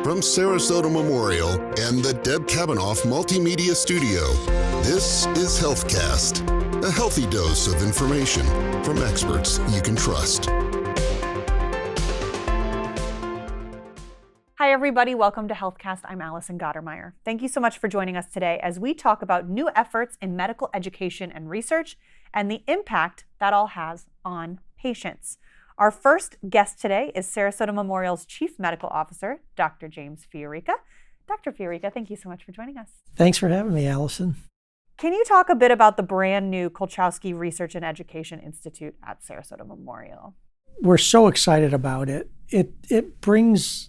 from Sarasota Memorial and the Deb Kavanaugh Multimedia Studio, this is HealthCast, a healthy dose of information from experts you can trust. Hi, everybody. Welcome to HealthCast. I'm Allison Gottermeyer. Thank you so much for joining us today as we talk about new efforts in medical education and research and the impact that all has on patients. Our first guest today is Sarasota Memorial's Chief Medical Officer, Dr. James Fiorica. Dr. Fiorica, thank you so much for joining us. Thanks for having me, Allison. Can you talk a bit about the brand new Kolchowski Research and Education Institute at Sarasota Memorial? We're so excited about it. It brings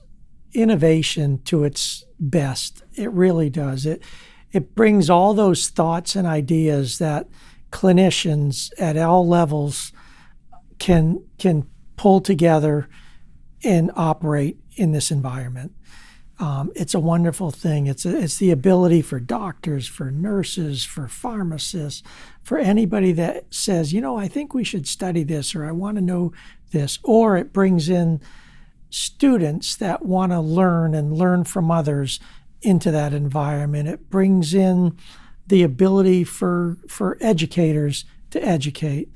innovation to its best. It really does. It brings all those thoughts and ideas that clinicians at all levels can pull together and operate in this environment. It's a wonderful thing. It's the ability for doctors, for nurses, for pharmacists, for anybody that says, I think we should study this, or I want to know this, or it brings in students that want to learn and learn from others into that environment. It brings in the ability for educators to educate.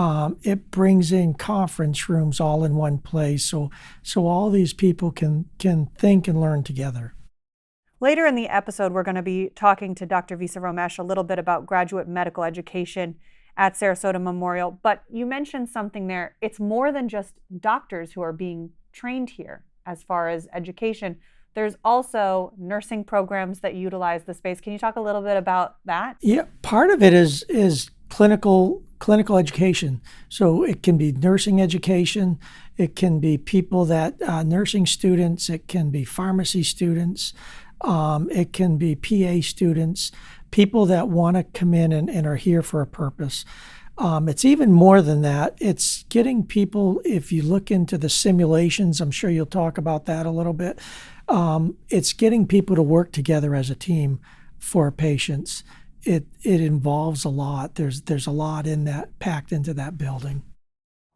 It brings in conference rooms all in one place, so all these people can think and learn together. Later in the episode, we're going to be talking to Dr. Visa Romesh a little bit about graduate medical education at Sarasota Memorial. But you mentioned something there. It's more than just doctors who are being trained here as far as education. There's also nursing programs that utilize the space. Can you talk a little bit about that? Yeah, part of it is clinical education. So it can be nursing education, it can be people that nursing students, it can be pharmacy students, it can be PA students, people that want to come in and are here for a purpose. It's even more than that. It's getting people, if you look into the simulations, I'm sure you'll talk about that a little bit, it's getting people to work together as a team for patients. It involves a lot. There's a lot in that, packed into that building.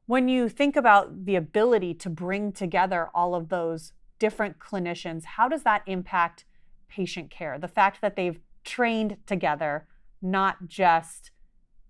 When you think about the ability to bring together all of those different clinicians, how does that impact patient care? The fact that they've trained together, not just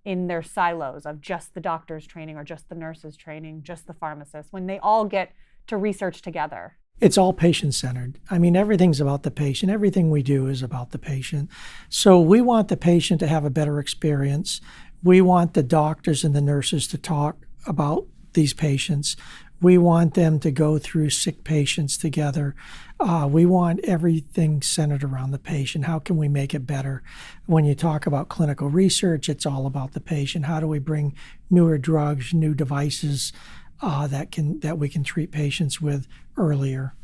in their silos of just the doctor's training or just the nurse's training, just the pharmacist, when they all get to research together. It's all patient-centered. I mean, everything's about the patient. Everything we do is about the patient. So we want the patient to have a better experience. We want the doctors and the nurses to talk about these patients. We want them to go through sick patients together. We want everything centered around the patient. How can we make it better? When you talk about clinical research, it's all about the patient. How do we bring newer drugs, new devices that we can treat patients with earlier?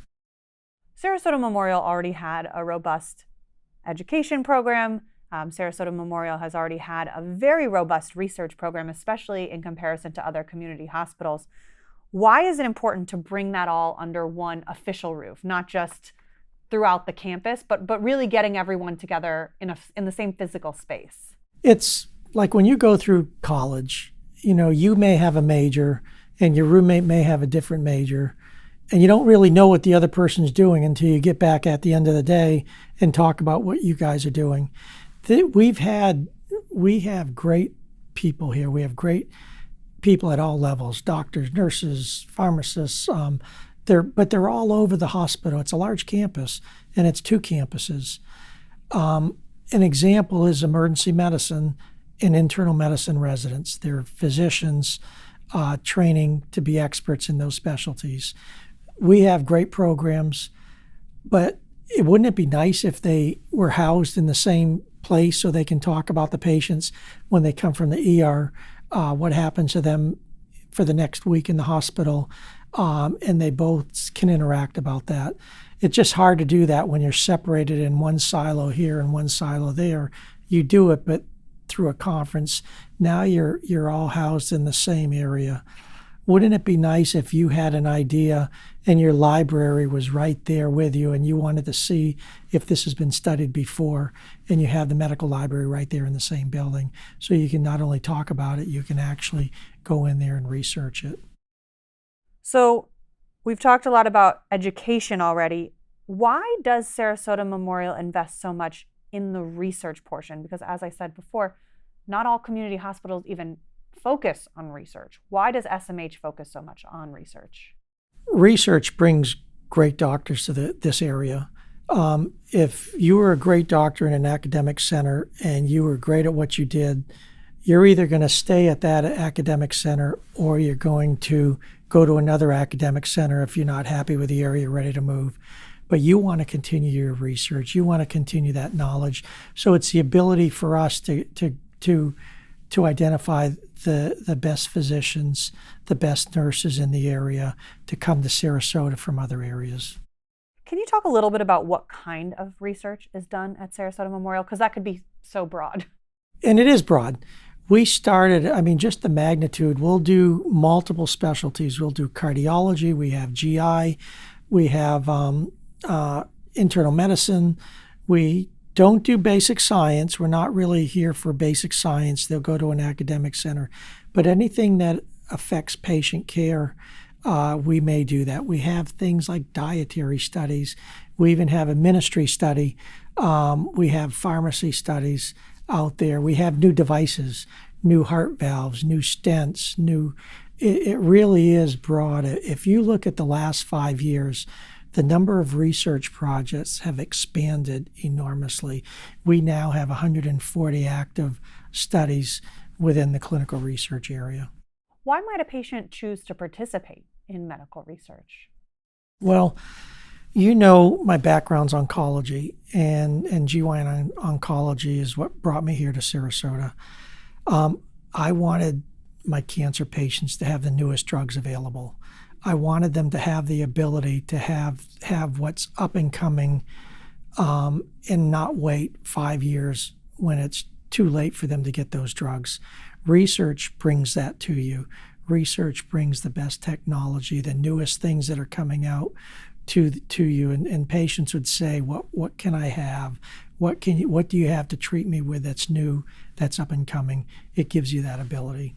Sarasota Memorial already had a robust education program. Sarasota Memorial has already had a very robust research program, especially in comparison to other community hospitals. Why is it important to bring that all under one official roof, not just throughout the campus, but really getting everyone together in the same physical space? It's like when you go through college, you may have a major and your roommate may have a different major, and you don't really know what the other person's doing until you get back at the end of the day and talk about what you guys are doing. We have great people here. We have great people at all levels, doctors, nurses, pharmacists. But they're all over the hospital. It's a large campus, and it's 2 campuses. An example is emergency medicine and internal medicine residents. They're physicians training to be experts in those specialties. We have great programs, but wouldn't it be nice if they were housed in the same place so they can talk about the patients when they come from the ER, what happens to them for the next week in the hospital, and they both can interact about that. It's just hard to do that when you're separated in one silo here and one silo there. You do it, but through a conference, now you're all housed in the same area. Wouldn't it be nice if you had an idea and your library was right there with you and you wanted to see if this has been studied before, and you have the medical library right there in the same building, so you can not only talk about it, you can actually go in there and research it. So we've talked a lot about education already. Why does Sarasota Memorial invest so much in the research portion? Because as I said before, not all community hospitals even focus on research. Why does SMH focus so much on research? Research brings great doctors to this area. If you were a great doctor in an academic center and you were great at what you did, you're either going to stay at that academic center or you're going to go to another academic center if you're not happy with the area, you're ready to move. But you want to continue your research. You want to continue that knowledge. So it's the ability for us to identify the best physicians, the best nurses in the area to come to Sarasota from other areas. Can you talk a little bit about what kind of research is done at Sarasota Memorial? Because that could be so broad. And it is broad. We started, just the magnitude. We'll do multiple specialties. We'll do cardiology. We have GI. We have internal medicine. We don't do basic science. We're not really here for basic science. They'll go to an academic center. But anything that affects patient care, we may do that. We have things like dietary studies. We even have a ministry study. We have pharmacy studies out there. We have new devices, new heart valves, new stents, it really is broad. If you look at the last 5 years, the number of research projects have expanded enormously. We now have 140 active studies within the clinical research area. Why might a patient choose to participate in medical research? Well, my background's oncology, and GYN oncology is what brought me here to Sarasota. I wanted my cancer patients to have the newest drugs available. I wanted them to have the ability to have what's up and coming and not wait 5 years when it's too late for them to get those drugs. Research brings that to you. Research brings the best technology, the newest things that are coming out to you, and patients would say, what can I have? What do you have to treat me with that's new, that's up and coming? It gives you that ability.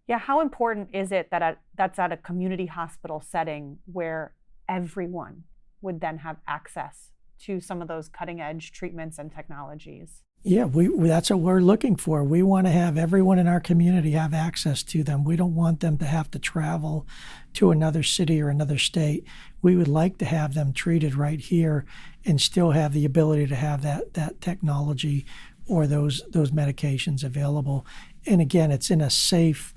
Yeah, how important is it that that's at a community hospital setting where everyone would then have access to some of those cutting edge treatments and technologies? Yeah, that's what we're looking for. We want to have everyone in our community have access to them. We don't want them to have to travel to another city or another state. We would like to have them treated right here and still have the ability to have that technology or those medications available. And again, it's in a safe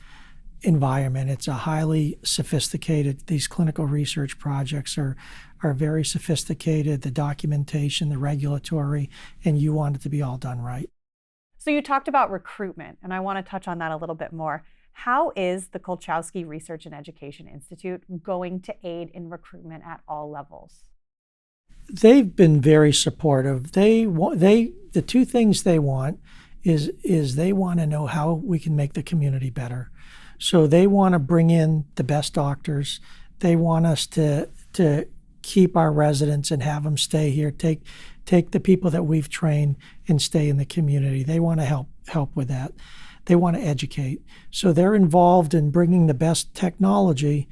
environment. It's a highly sophisticated, these clinical research projects are very sophisticated, the documentation, the regulatory, and you want it to be all done right. So you talked about recruitment, and I want to touch on that a little bit more. How is the Kolchowski Research and Education Institute going to aid in recruitment at all levels? They've been very supportive. The two things they want is they want to know how we can make the community better. So they want to bring in the best doctors. They want us to keep our residents and have them stay here. Take the people that we've trained and stay in the community. They want to help with that. They want to educate. So they're involved in bringing the best technology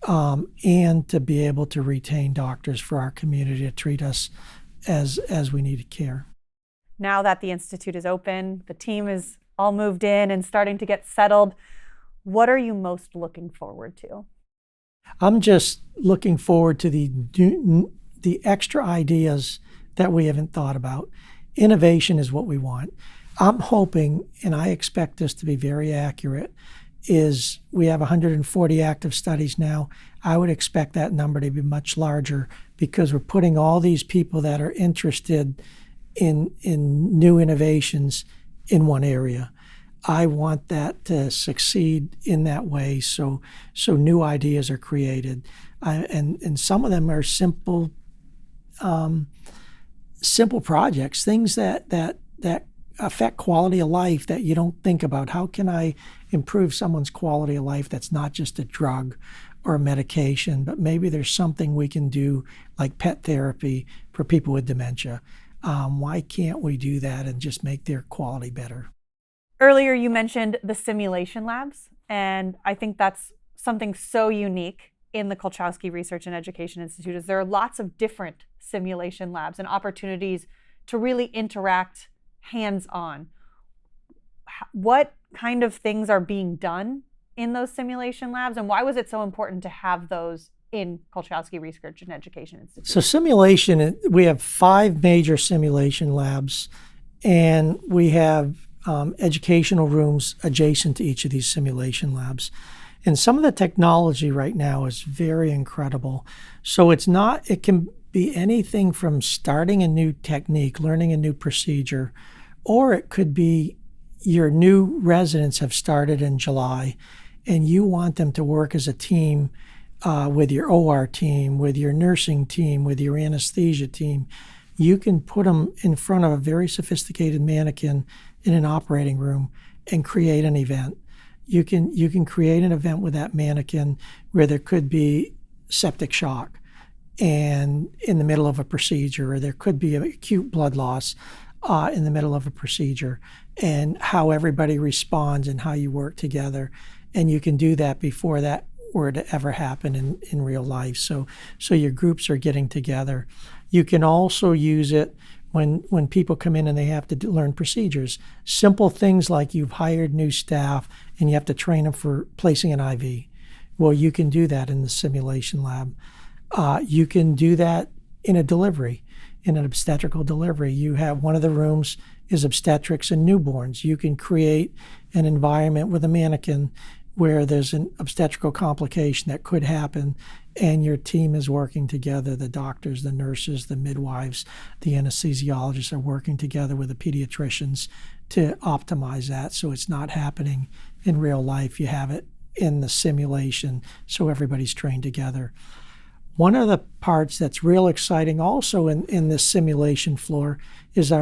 and to be able to retain doctors for our community to treat us as we needed care. Now that the Institute is open, the team is all moved in and starting to get settled, what are you most looking forward to? I'm just looking forward to the extra ideas that we haven't thought about. Innovation is what we want. I'm hoping, and I expect this to be very accurate, is we have 140 active studies now. I would expect that number to be much larger because we're putting all these people that are interested in new innovations in one area. I want that to succeed in that way, so new ideas are created, and some of them are simple projects, things that affect quality of life that you don't think about. How can I improve someone's quality of life that's not just a drug or a medication, but maybe there's something we can do like pet therapy for people with dementia. Why can't we do that and just make their quality better? Earlier, you mentioned the simulation labs, and I think that's something so unique in the Kolchowski Research and Education Institute is there are lots of different simulation labs and opportunities to really interact hands-on. What kind of things are being done in those simulation labs, and why was it so important to have those in Kolchowski Research and Education Institute? So simulation, we have 5 major simulation labs, and we have educational rooms adjacent to each of these simulation labs. And some of the technology right now is very incredible. So it can be anything from starting a new technique, learning a new procedure, or it could be your new residents have started in July and you want them to work as a team with your OR team, with your nursing team, with your anesthesia team. You can put them in front of a very sophisticated mannequin in an operating room and create an event. You can create an event with that mannequin where there could be septic shock and in the middle of a procedure, or there could be acute blood loss in the middle of a procedure, and how everybody responds and how you work together. And you can do that before that were to ever happen in real life. So your groups are getting together. You can also use it when people come in and they have to learn procedures. Simple things like you've hired new staff and you have to train them for placing an IV. Well, you can do that in the simulation lab. You can do that in a delivery, in an obstetrical delivery. You have one of the rooms is obstetrics and newborns. You can create an environment with a mannequin where there's an obstetrical complication that could happen, and your team is working together. The doctors, the nurses, the midwives, the anesthesiologists are working together with the pediatricians to optimize that so it's not happening in real life. You have it in the simulation so everybody's trained together. One of the parts that's real exciting also in this simulation floor is we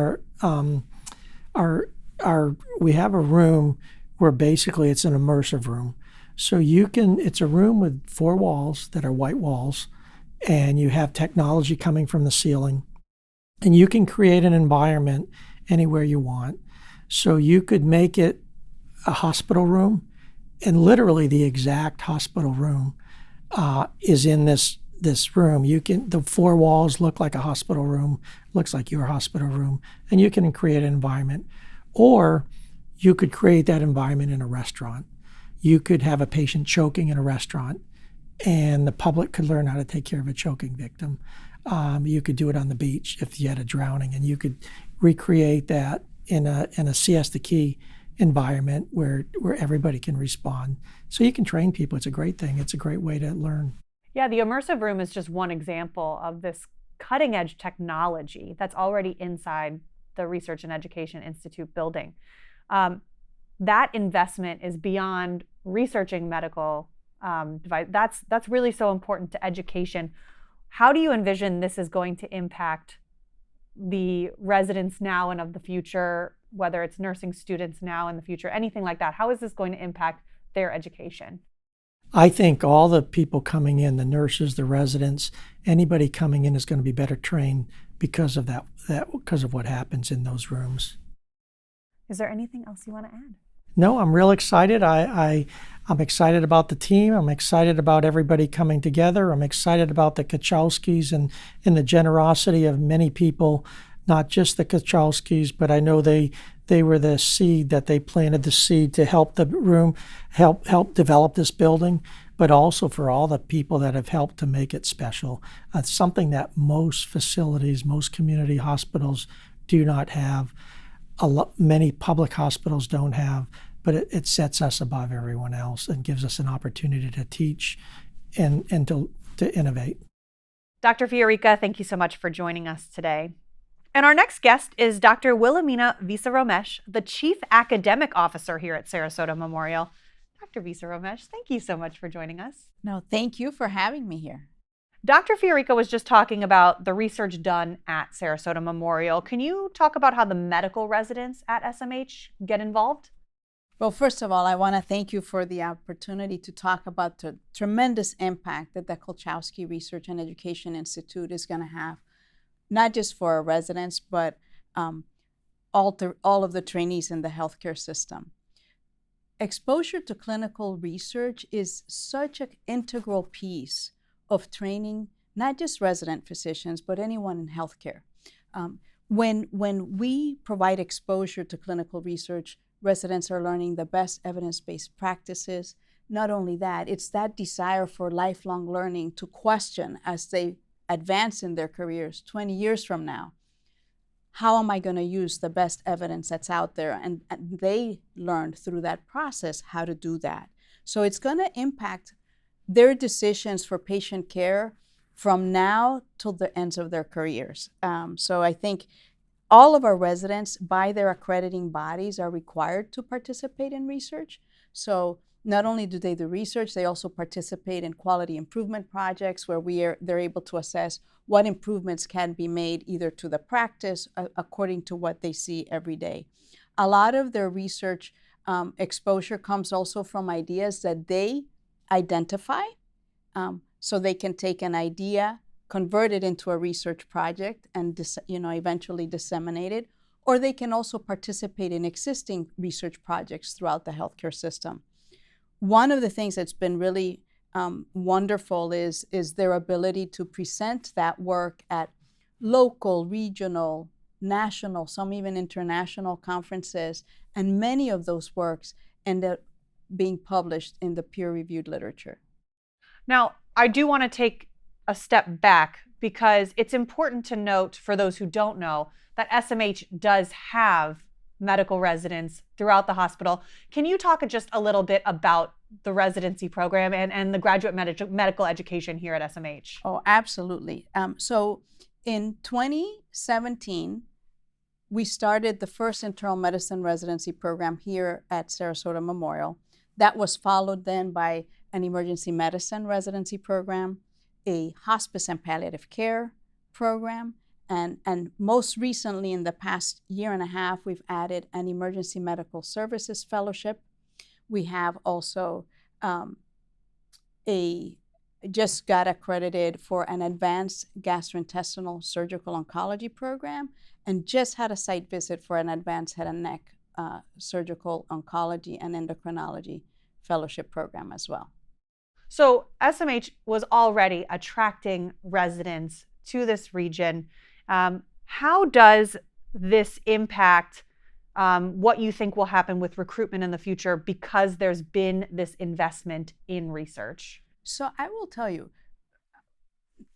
have a room where basically it's an immersive room. So it's a room with 4 walls that are white walls, and you have technology coming from the ceiling, and you can create an environment anywhere you want. So you could make it a hospital room, and literally the exact hospital room is in this room. The 4 walls look like a hospital room, looks like your hospital room, and you can create an environment. Or you could create that environment in a restaurant. You could have a patient choking in a restaurant, and the public could learn how to take care of a choking victim. You could do it on the beach if you had a drowning, and you could recreate that in a siesta key environment where everybody can respond. So you can train people. It's a great thing. It's a great way to learn. Yeah, the immersive room is just one example of this cutting edge technology that's already inside the Research and Education Institute building. That investment is beyond researching medical device. That's really so important to education. How do you envision this is going to impact the residents now and of the future, whether it's nursing students now and the future, anything like that? How is this going to impact their education? I think all the people coming in, the nurses, the residents, anybody coming in is going to be better trained because of that because of what happens in those rooms. Is there anything else you want to add? No, I'm real excited. I'm excited about the team. I'm excited about everybody coming together. I'm excited about the Kolchowskis and the generosity of many people, not just the Kolchowskis, but I know they were the seed that they planted the seed to help the room, help develop this building, but also for all the people that have helped to make it special. It's something that most facilities, most community hospitals do not have. Many public hospitals don't have, but it sets us above everyone else and gives us an opportunity to teach and to innovate. Dr. Fiorica, thank you so much for joining us today. And our next guest is Dr. Wilhelmina Visa-Romesh, the Chief Academic Officer here at Sarasota Memorial. Dr. Visa-Romesh, thank you so much for joining us. No, thank you for having me here. Dr. Fiorica was just talking about the research done at Sarasota Memorial. Can you talk about how the medical residents at SMH get involved? Well, first of all, I want to thank you for the opportunity to talk about the tremendous impact that the Kolchowski Research and Education Institute is going to have, not just for our residents, but all of the trainees in the healthcare system. exposure to clinical research is such an integral piece of training, not just resident physicians, but anyone in healthcare. When we provide exposure to clinical research, residents are learning the best evidence-based practices. Not only that, it's that desire for lifelong learning to question as they advance in their careers 20 years from now. How am I going to use the best evidence that's out there? And they learned through that process how to do that. So it's going to impact their decisions for patient care from now till the ends of their careers. So I think all of our residents, by their accrediting bodies, are required to participate in research. So not only do they do research, they also participate in quality improvement projects where they're able to assess what improvements can be made either to the practice according to what they see every day. A lot of their research exposure comes also from ideas that they identify. So they can take an idea, convert it into a research project, and eventually disseminate it. Or they can also participate in existing research projects throughout the healthcare system. One of the things that's been really wonderful is their ability to present that work at local, regional, national, some even international conferences, and many of those works end up being published in the peer-reviewed literature. Now, I do want to take a step back because it's important to note, for those who don't know, that SMH does have medical residents throughout the hospital. Can you talk just a little bit about the residency program and the graduate medical education here at SMH? Oh, absolutely. So in 2017, we started the first internal medicine residency program here at Sarasota Memorial. That was followed then by an emergency medicine residency program, a hospice and palliative care program, and most recently in the past year and a half, we've added an emergency medical services fellowship. We have also just got accredited for an advanced gastrointestinal surgical oncology program, and just had a site visit for an advanced head and neck surgical oncology and endocrinology fellowship program as well. So SMH was already attracting residents to this region. How does this impact what you think will happen with recruitment in the future because there's been this investment in research? So I will tell you,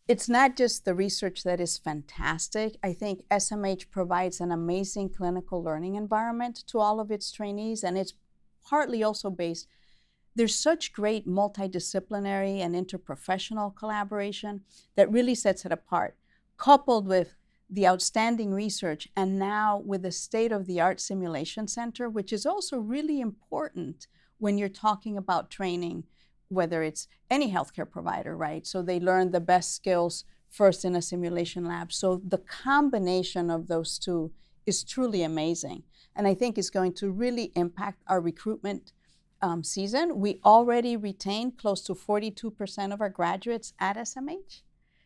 it's not just the research that is fantastic. I think SMH provides an amazing clinical learning environment to all of its trainees, and it's partly also based. There's such great multidisciplinary and interprofessional collaboration that really sets it apart, coupled with the outstanding research, and now with the state-of-the-art simulation center, which is also really important when you're talking about training, whether it's any healthcare provider, right? So they learn the best skills first in a simulation lab. So the combination of those two is truly amazing. And I think it's going to really impact our recruitment season. We already retain close to 42% of our graduates at SMH,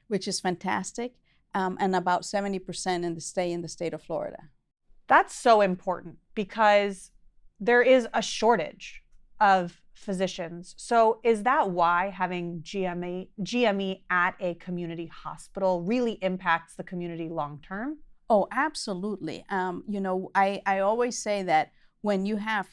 which is fantastic, and about 70% in the state of Florida. That's so important because there is a shortage of physicians. So is that why having GME at a community hospital really impacts the community long term? Oh, absolutely. I always say that when you have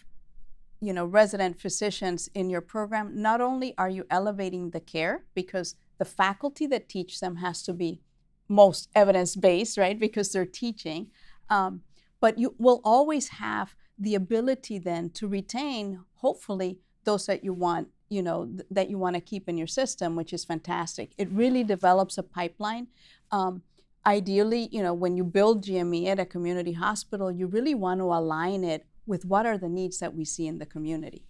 resident physicians in your program, not only are you elevating the care because the faculty that teach them has to be most evidence-based, right? Because they're teaching, but you will always have the ability then to retain, hopefully, those that you want, that you want to keep in your system, which is fantastic. It really develops a pipeline. Ideally, when you build GME at a community hospital, you really want to align it with what are the needs that we see in the community.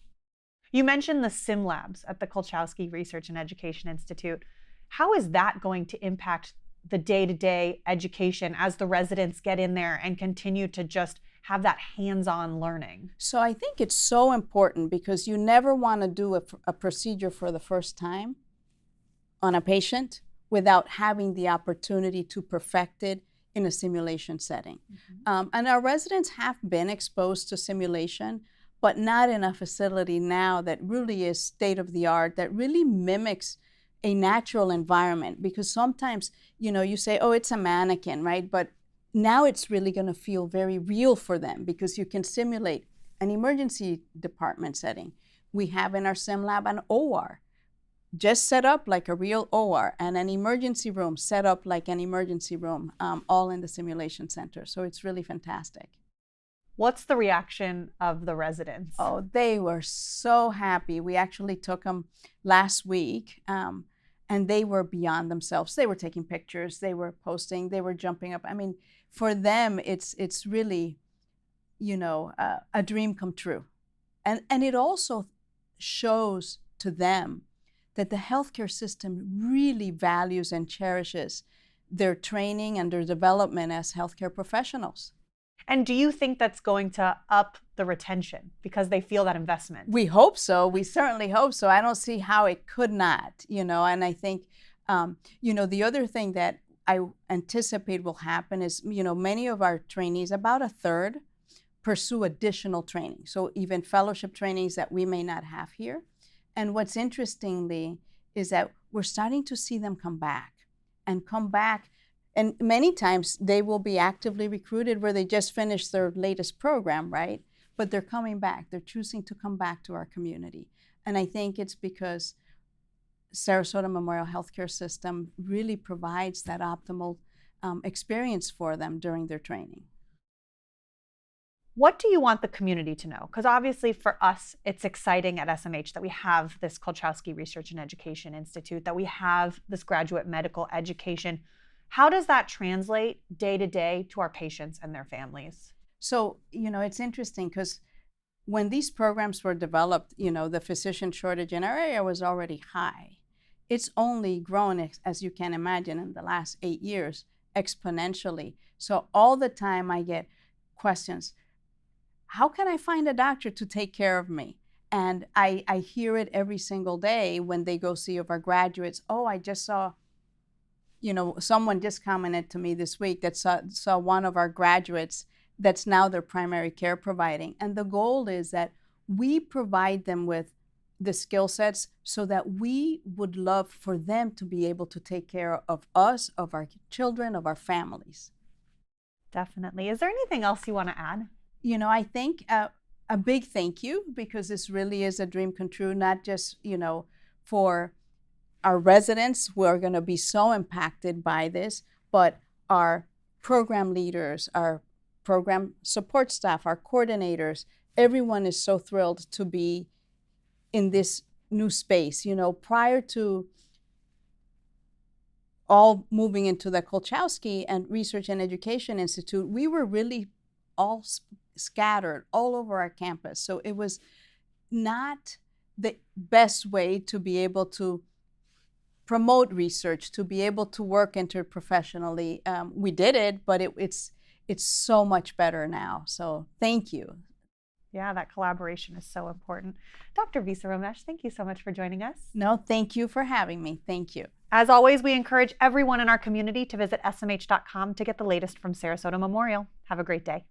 You mentioned the sim labs at the Kolchowski Research and Education Institute. How is that going to impact the day-to-day education as the residents get in there and continue to just have that hands-on learning? So I think it's so important because you never want to do a procedure for the first time on a patient without having the opportunity to perfect it in a simulation setting. Mm-hmm. And our residents have been exposed to simulation, but not in a facility now that really is state of the art, that really mimics a natural environment. Because sometimes, you say, oh, it's a mannequin, right? But now it's really going to feel very real for them because you can simulate an emergency department setting. We have in our sim lab an OR, just set up like a real OR, and an emergency room set up like an emergency room, all in the simulation center. So it's really fantastic. What's the reaction of the residents? Oh, they were so happy. We actually took them last week, and they were beyond themselves. They were taking pictures, they were posting, they were jumping up. I mean, for them, it's really, a dream come true. And it also shows to them that the healthcare system really values and cherishes their training and their development as healthcare professionals. And do you think that's going to up the retention because they feel that investment? We hope so. We certainly hope so. I don't see how it could not, and I think, the other thing that I anticipate will happen is, many of our trainees, about a third, pursue additional training. So even fellowship trainings that we may not have here. And what's interestingly is that we're starting to see them come back. And many times they will be actively recruited where they just finished their latest program, right? But they're coming back. They're choosing to come back to our community. And I think it's because Sarasota Memorial Healthcare System really provides that optimal experience for them during their training. What do you want the community to know? Because obviously for us, it's exciting at SMH that we have this Kolchowski Research and Education Institute, that we have this graduate medical education. How does that translate day to day to our patients and their families? So, it's interesting because when these programs were developed, the physician shortage in our area was already high. It's only grown, as you can imagine, in the last 8 years, exponentially. So all the time I get questions, how can I find a doctor to take care of me? And I hear it every single day when they go see of our graduates. Oh, I just saw, someone just commented to me this week that saw one of our graduates that's now their primary care providing. And the goal is that we provide them with the skill sets so that we would love for them to be able to take care of us, of our children, of our families. Definitely. Is there anything else you want to add? I think a big thank you, because this really is a dream come true, not just, for our residents who are going to be so impacted by this, but our program leaders, our program support staff, our coordinators, everyone is so thrilled to be in this new space. Prior to all moving into the Kolchowski and Research and Education Institute, we were really all scattered all over our campus. So it was not the best way to be able to promote research, to be able to work interprofessionally. We did it, but it's so much better now. So thank you. Yeah, that collaboration is so important. Dr. Visa Ramesh, thank you so much for joining us. No, thank you for having me. Thank you. As always, we encourage everyone in our community to visit smh.com to get the latest from Sarasota Memorial. Have a great day.